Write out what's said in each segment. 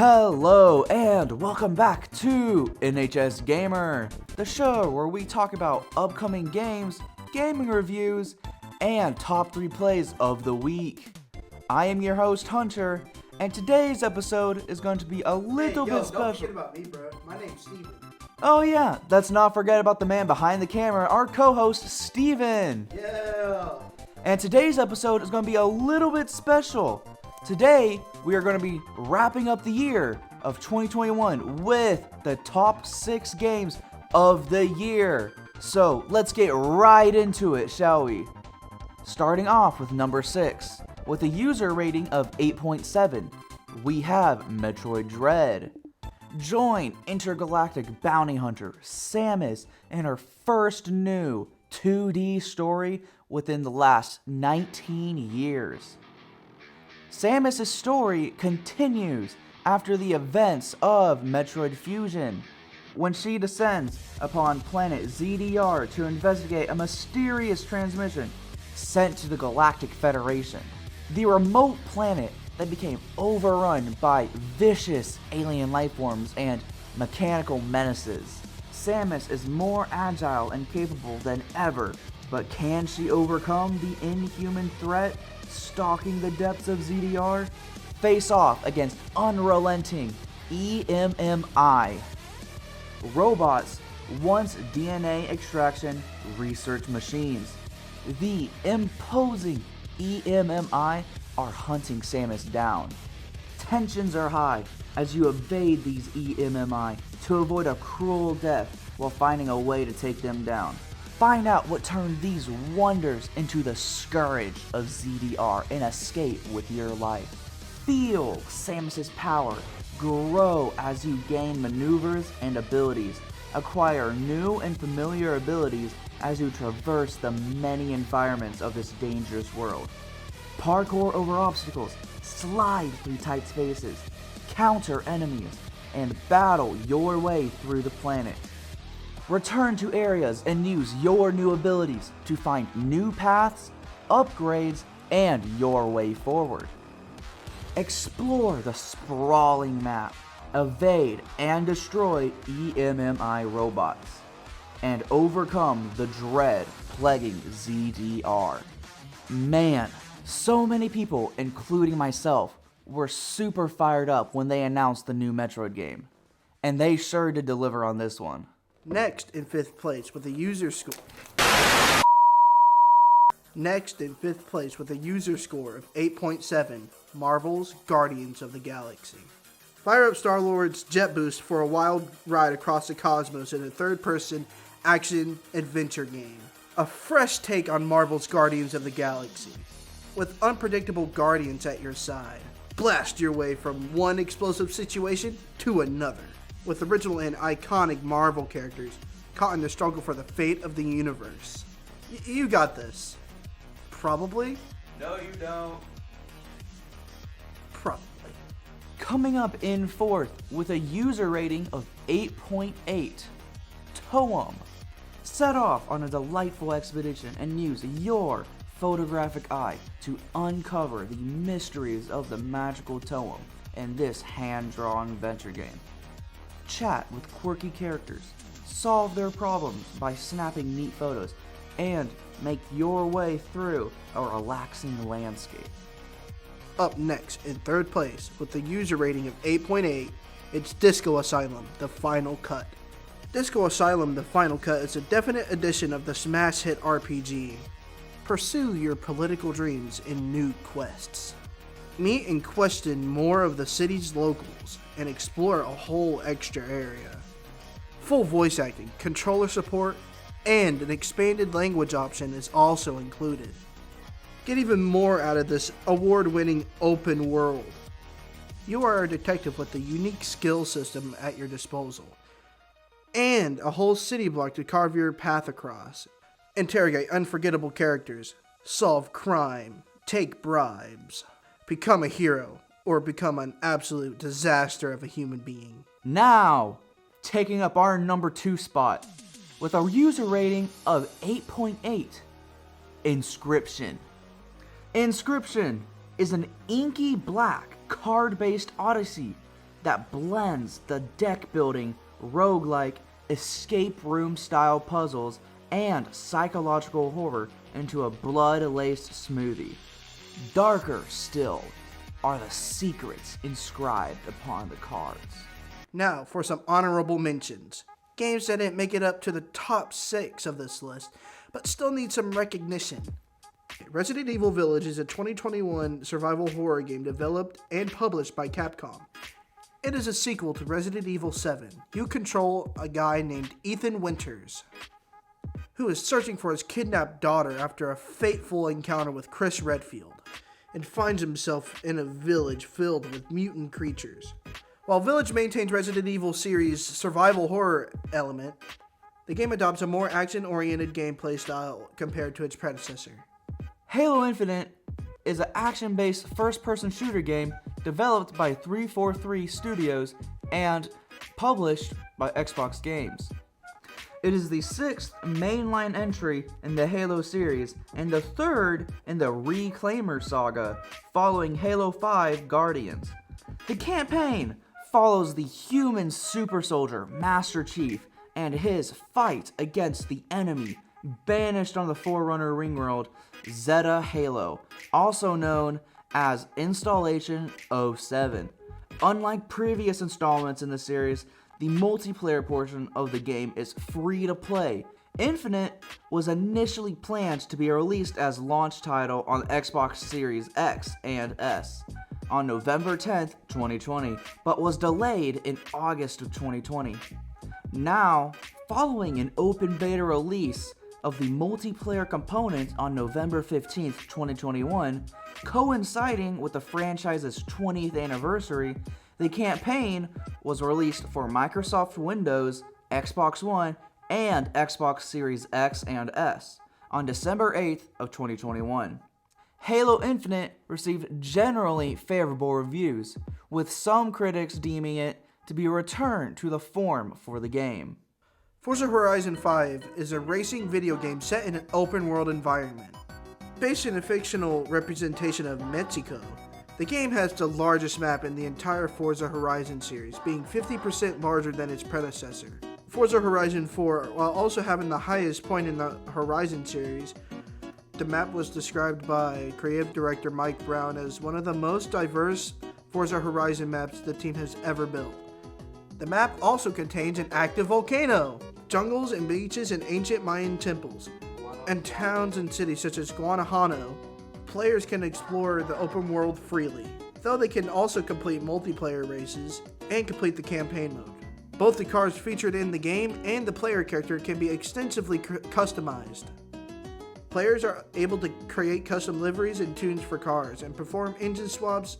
Hello and welcome back to NHS Gamer, the show where we talk about upcoming games, gaming reviews, and top 3 plays of the week. I am your host Hunter, and today's episode is going to be a little bit special. Don't forget about me, bro. My name's Steven. Oh yeah, let's not forget about the man behind the camera, our co-host Steven. Yeah. And today's episode is going to be a little bit special. Today, we are going to be wrapping up the year of 2021 with the top 6 games of the year. So, let's get right into it, shall we? Starting off with number 6, with a user rating of 8.7, we have Metroid Dredd. Join intergalactic bounty hunter Samus in her first new 2D story within the last 19 years. Samus' story continues after the events of Metroid Fusion, when she descends upon planet ZDR to investigate a mysterious transmission sent to the Galactic Federation, the remote planet that became overrun by vicious alien lifeforms and mechanical menaces. Samus is more agile and capable than ever, but can she overcome the inhuman threat stalking the depths of ZDR? Face off against unrelenting EMMI. Robots, once DNA extraction research machines. The imposing EMMI are hunting Samus down. Tensions are high as you evade these EMMI to avoid a cruel death while finding a way to take them down. Find out what turned these wonders into the scourge of ZDR and escape with your life. Feel Samus' power grow as you gain maneuvers and abilities. Acquire new and familiar abilities as you traverse the many environments of this dangerous world. Parkour over obstacles, slide through tight spaces, counter enemies, and battle your way through the planet. Return to areas and use your new abilities to find new paths, upgrades, and your way forward. Explore the sprawling map, evade and destroy EMMI robots, and overcome the dread plaguing ZDR. Man, so many people, including myself, were super fired up when they announced the new Metroid game. And they sure did deliver on this one. Next in 5th place with a user score. Next in 5th place with a user score of 8.7, Marvel's Guardians of the Galaxy. Fire up Star-Lord's jet boost for a wild ride across the cosmos in a third-person action-adventure game. A fresh take on Marvel's Guardians of the Galaxy, with unpredictable guardians at your side. Blast your way from one explosive situation to another, with original and iconic Marvel characters caught in the struggle for the fate of the universe. You got this. Probably? No, you don't. Probably. Coming up in 4th with a user rating of 8.8, Toeom. Set off on a delightful expedition and use your photographic eye to uncover the mysteries of the magical Toeom in this hand-drawn adventure game. Chat with quirky characters, solve their problems by snapping neat photos, and make your way through a relaxing landscape. Up next in 3rd place with a user rating of 8.8, it's Disco Asylum, The Final Cut. Disco Asylum, The Final Cut is a definite edition of the smash hit RPG. Pursue your political dreams in new quests. Meet and question more of the city's locals and explore a whole extra area. Full voice acting, controller support, and an expanded language option is also included. Get even more out of this award-winning open world. You are a detective with a unique skill system at your disposal, and a whole city block to carve your path across. Interrogate unforgettable characters, solve crime, take bribes, become a hero, or become an absolute disaster of a human being. Now, taking up our number 2 spot, with a user rating of 8.8, Inscription. Inscription is an inky black card-based odyssey that blends the deck building, roguelike, escape room style puzzles, and psychological horror into a blood-laced smoothie. Darker still are the secrets inscribed upon the cards. Now for some honorable mentions. Games that didn't make it up to the top 6 of this list, but still need some recognition. Resident Evil Village is a 2021 survival horror game developed and published by Capcom. It is a sequel to Resident Evil 7. You control a guy named Ethan Winters, who is searching for his kidnapped daughter after a fateful encounter with Chris Redfield, and finds himself in a village filled with mutant creatures. While Village maintains Resident Evil series' survival horror element, the game adopts a more action-oriented gameplay style compared to its predecessor. Halo Infinite is an action-based first-person shooter game developed by 343 Studios and published by Xbox Games. It is the 6th mainline entry in the Halo series and the 3rd in the Reclaimer saga, following Halo 5 Guardians. The campaign follows the human super soldier Master Chief and his fight against the enemy banished on the Forerunner Ringworld, Zeta Halo, also known as Installation 07. Unlike previous installments in the series, the multiplayer portion of the game is free to play. Infinite was initially planned to be released as launch title on Xbox Series X and S on November 10th, 2020, but was delayed in August of 2020. Now, following an open beta release of the multiplayer component on November 15th, 2021, coinciding with the franchise's 20th anniversary, the campaign was released for Microsoft Windows, Xbox One, and Xbox Series X and S on December 8th of 2021. Halo Infinite received generally favorable reviews, with some critics deeming it to be a return to the form for the game. Forza Horizon 5 is a racing video game set in an open-world environment. Based in a fictional representation of Mexico, the game has the largest map in the entire Forza Horizon series, being 50% larger than its predecessor. Forza Horizon 4, while also having the highest point in the Horizon series, the map was described by creative director Mike Brown as one of the most diverse Forza Horizon maps the team has ever built. The map also contains an active volcano, jungles and beaches and ancient Mayan temples, and towns and cities such as Guanajano. Players can explore the open world freely, though they can also complete multiplayer races and complete the campaign mode. Both the cars featured in the game and the player character can be extensively customized. Players are able to create custom liveries and tunes for cars and perform engine swaps,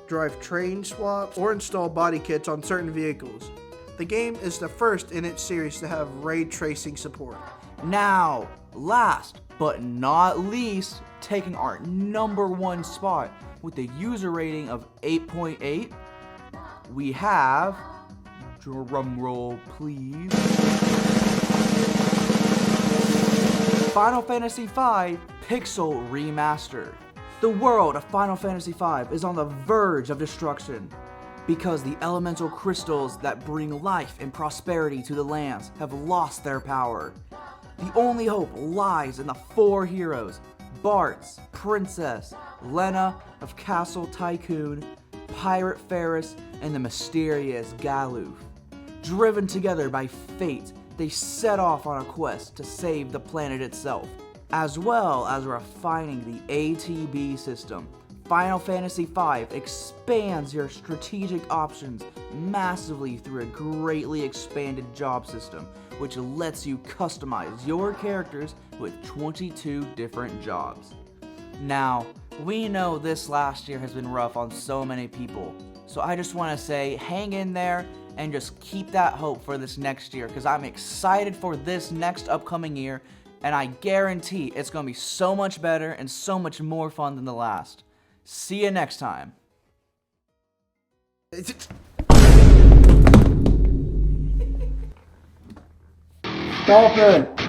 drive train swaps, or install body kits on certain vehicles. The game is the first in its series to have ray tracing support. Now, last but not least, taking our #1 spot with a user rating of 8.8, we have, drumroll please, Final Fantasy V Pixel Remaster. The world of Final Fantasy V is on the verge of destruction because the elemental crystals that bring life and prosperity to the lands have lost their power. The only hope lies in the 4 heroes, Bartz, Princess, Lena of Castle Tycoon, Pirate Ferris, and the mysterious Galuf. Driven together by fate, they set off on a quest to save the planet itself, as well as refining the ATB system. Final Fantasy V expands your strategic options massively through a greatly expanded job system, which lets you customize your characters with 22 different jobs. Now, we know this last year has been rough on so many people, so I just want to say hang in there and just keep that hope for this next year, because I'm excited for this next upcoming year, and I guarantee it's going to be so much better and so much more fun than the last. See you next time. Stop it!